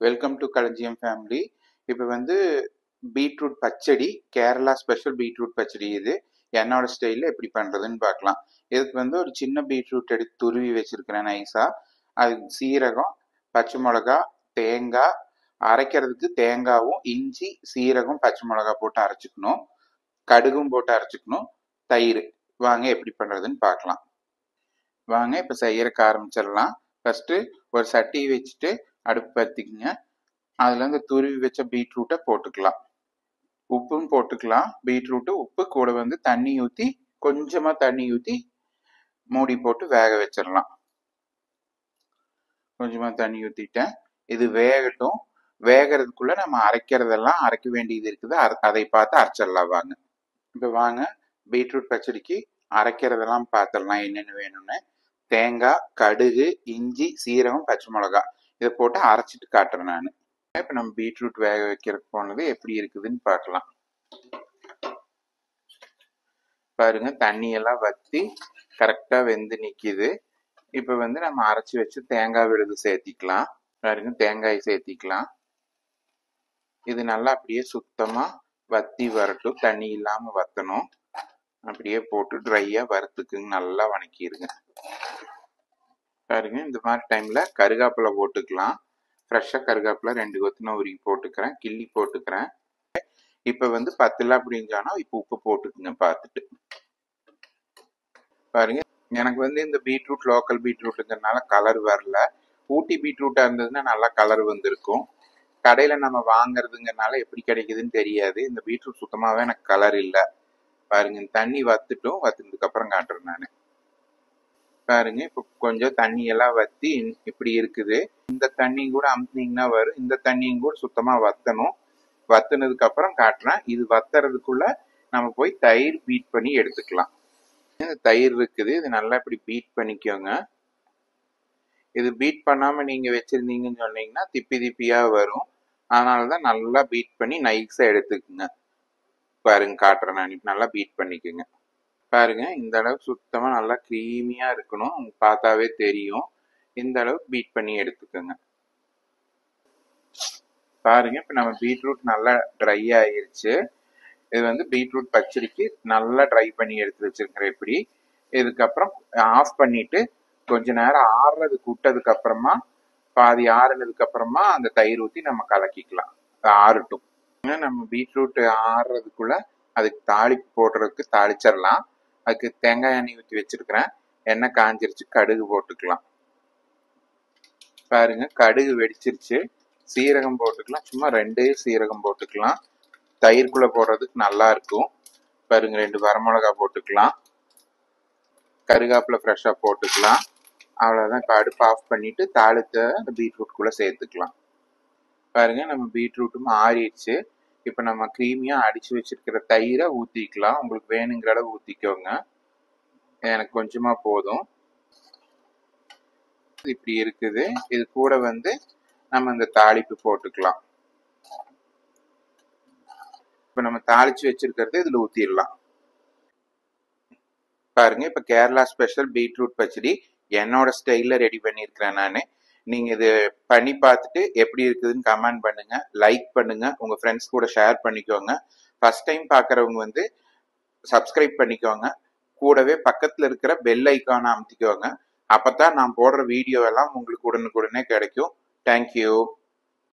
Welcome to களஞ்சியம் family. இப்போ வந்து பீட்ரூட் பச்சடி, கேரளா ஸ்பெஷல் பீட்ரூட் பச்சடி. இது என்னோட ஸ்டைலில் எப்படி பண்ணுறதுன்னு பார்க்கலாம். இதுக்கு வந்து ஒரு சின்ன பீட்ரூட் எடுத்து துருவி வச்சிருக்கிறேன் நைஸாக. அது சீரகம், பச்சை மிளகா, தேங்காய், அரைக்கிறதுக்கு தேங்காவும் இஞ்சி சீரகம் பச்சை மிளகா போட்டு அரைச்சிக்கணும், கடுகும் போட்டு அரைச்சிக்கணும், தயிர். வாங்க எப்படி பண்ணுறதுன்னு பார்க்கலாம். வாங்க இப்போ செய்யறதுக்கு ஆரம்பிச்சிடலாம். ஃபர்ஸ்ட் ஒரு சட்டி வச்சுட்டு அடுப்பு பற்றிக்குங்க. அதுல இருந்து துருவி வச்ச பீட்ரூட்டை போட்டுக்கலாம், உப்பும் போட்டுக்கலாம். பீட்ரூட்டு உப்பு கூட வந்து தண்ணி ஊற்றி, கொஞ்சமா தண்ணி ஊற்றி மூடி போட்டு வேக வச்சிடலாம். கொஞ்சமா தண்ணி ஊற்றிட்டேன், இது வேகட்டும். வேகிறதுக்குள்ள நம்ம அரைக்கிறதெல்லாம் அரைக்க வேண்டியது இருக்குது, அதை பார்த்து அரைச்சிடலாம். வாங்க இப்போ வாங்க பீட்ரூட் பச்சடிக்கு அரைக்கிறதெல்லாம் பார்த்துடலாம் என்னென்ன வேணும்னு. தேங்காய், கடுகு, இஞ்சி, சீரகம், பச்சை மிளகா இதை போட்டு அரைச்சிட்டு காட்டுறேன் நான். இப்போ நம்ம பீட்ரூட் வேக வைக்கிறதுக்கு போனது எப்படி இருக்குதுன்னு பார்க்கலாம். பாருங்க, தண்ணியெல்லாம் வற்றி கரெக்டாக வெந்து நிற்கிது. இப்போ வந்து நம்ம அரைச்சி வச்சு தேங்காய் விழுது சேர்த்திக்கலாம். பாருங்க, தேங்காய் சேர்த்திக்கலாம். இது நல்லா அப்படியே சுத்தமாக வற்றி வரட்டும், தண்ணி இல்லாமல் வற்றணும். அப்படியே போட்டு ட்ரையாக வறுத்துக்குங்க, நல்லா வணக்கிடுங்க. பாருங்க, இந்த மாதிரி டைமில் கருகாப்பிலை போட்டுக்கலாம். ஃப்ரெஷ்ஷாக கருகாப்பிலை 2 கொத்து நான் உருகி போட்டுக்கிறேன், கிள்ளி போட்டுக்கிறேன். இப்போ வந்து 10 அப்படிஞ்சானா இப்போ உப்பு போட்டுக்குங்க பார்த்துட்டு. பாருங்க, எனக்கு வந்து இந்த பீட்ரூட் லோக்கல் பீட்ரூட்டுங்கிறதுனால கலர் வரல. ஊட்டி பீட்ரூட்டாக இருந்ததுன்னா நல்லா கலர் வந்திருக்கும். கடையில் நம்ம வாங்குறதுங்கிறனால எப்படி கிடைக்குதுன்னு தெரியாது. இந்த பீட்ரூட் சுத்தமாகவே எனக்கு கலர் இல்லை. பாருங்க, தண்ணி வத்துட்டும், வத்துனதுக்கு அப்புறம் காட்டுறேன் நான். பாருங்க, இப்போ கொஞ்சம் தண்ணி எல்லாம் வத்தி இப்படி இருக்குது. இந்த தண்ணி கூட அமுத்தினீங்கன்னா வரும். இந்த தண்ணியும் கூட சுத்தமா வத்தணும். வத்துனதுக்கு அப்புறம் காட்டுறேன். இது வத்துறதுக்குள்ள நம்ம போய் தயிர் பீட் பண்ணி எடுத்துக்கலாம். தயிர் இருக்குது, இது நல்லா இப்படி பீட் பண்ணிக்கோங்க. இது பீட் பண்ணாம நீங்க வச்சிருந்தீங்கன்னு சொன்னீங்கன்னா திப்பி திப்பியா வரும். அதனாலதான் நல்லா பீட் பண்ணி நைஸா எடுத்துக்குங்க. பாருங்க, காட்டுறேன் நான். நல்லா பீட் பண்ணிக்கோங்க. பாருங்க, இந்த அளவுக்கு சுத்தமா நல்லா கிரீமியா இருக்கணும். பார்த்தாவே தெரியும். இந்த அளவுக்கு பீட் பண்ணி எடுத்துக்கோங்க. பாருங்க, இப்ப நம்ம பீட்ரூட் நல்லா ட்ரை ஆயிருச்சு. இது வந்து பீட்ரூட் பச்சடிக்கு நல்லா ட்ரை பண்ணி எடுத்து வச்சிருக்கிறேன். இப்படி இதுக்கப்புறம் ஆஃப் பண்ணிட்டு கொஞ்ச நேரம் ஆறுறதுக்கு விட்டதுக்கு அப்புறமா, பாதி ஆறுனதுக்கு அப்புறமா அந்த தயிர் ஊற்றி நம்ம கலக்கிக்கலாம். ஆறட்டும். நம்ம பீட்ரூட் ஆறுறதுக்குள்ள அதுக்கு தாளிப்பு போடுறதுக்கு தாளிச்சிடலாம். அதுக்கு தேங்காய் எண்ணெய் ஊற்றி வச்சிருக்கிறேன். எண்ணெய் காஞ்சிருச்சு, கடுகு போட்டுக்கலாம். பாருங்க, கடுகு வெடிச்சிருச்சு. சீரகம் போட்டுக்கலாம், சும்மா 2 சீரகம் போட்டுக்கலாம். தயிர்க்குள்ள போடுறதுக்கு நல்லா இருக்கும். பாருங்க, 2 வரமிளகா போட்டுக்கலாம். கருகாப்பிலை ஃப்ரெஷ்ஷாக போட்டுக்கலாம். அவ்வளோதான். இப்போ அடுப்பு ஆஃப் பண்ணிட்டு தாளித்த அந்த பீட்ரூட்குள்ளே சேர்த்துக்கலாம். பாருங்க, நம்ம பீட்ரூட்டும் ஆறிடுச்சு. இப்போ நம்ம க்ரீமியாக அடித்து வச்சிருக்கிற தயிரை ஊற்றிக்கலாம். உங்களுக்கு வேணுங்கிற அளவு ஊற்றிக்கோங்க. எனக்கு கொஞ்சமாக போதும். இப்படி இருக்குது. இது கூட வந்து நம்ம இந்த தாளிப்பு போட்டுக்கலாம். இப்போ நம்ம தாளிச்சு வச்சிருக்கிறது இதில் ஊற்றிடலாம். பாருங்க, இப்போ கேரளா ஸ்பெஷல் பீட்ரூட் பச்சடி என்னோட ஸ்டைலில் ரெடி பண்ணியிருக்கிறேன் நான். நீங்கள் இது பண்ணி பார்த்துட்டு எப்படி இருக்குதுன்னு கமெண்ட் பண்ணுங்க, லைக் பண்ணுங்க, உங்கள் ஃப்ரெண்ட்ஸ் கூட ஷேர் பண்ணிக்கோங்க. ஃபர்ஸ்ட் டைம் பார்க்குறவங்க வந்து சப்ஸ்கிரைப் பண்ணிக்கோங்க. கூடவே பக்கத்தில் இருக்கிற பெல் ஐக்கானை அமுத்திக்கோங்க. அப்போ தான் நான் போடுற வீடியோ எல்லாம் உங்களுக்கு உடனுக்குடனே கிடைக்கும். தேங்க்யூ.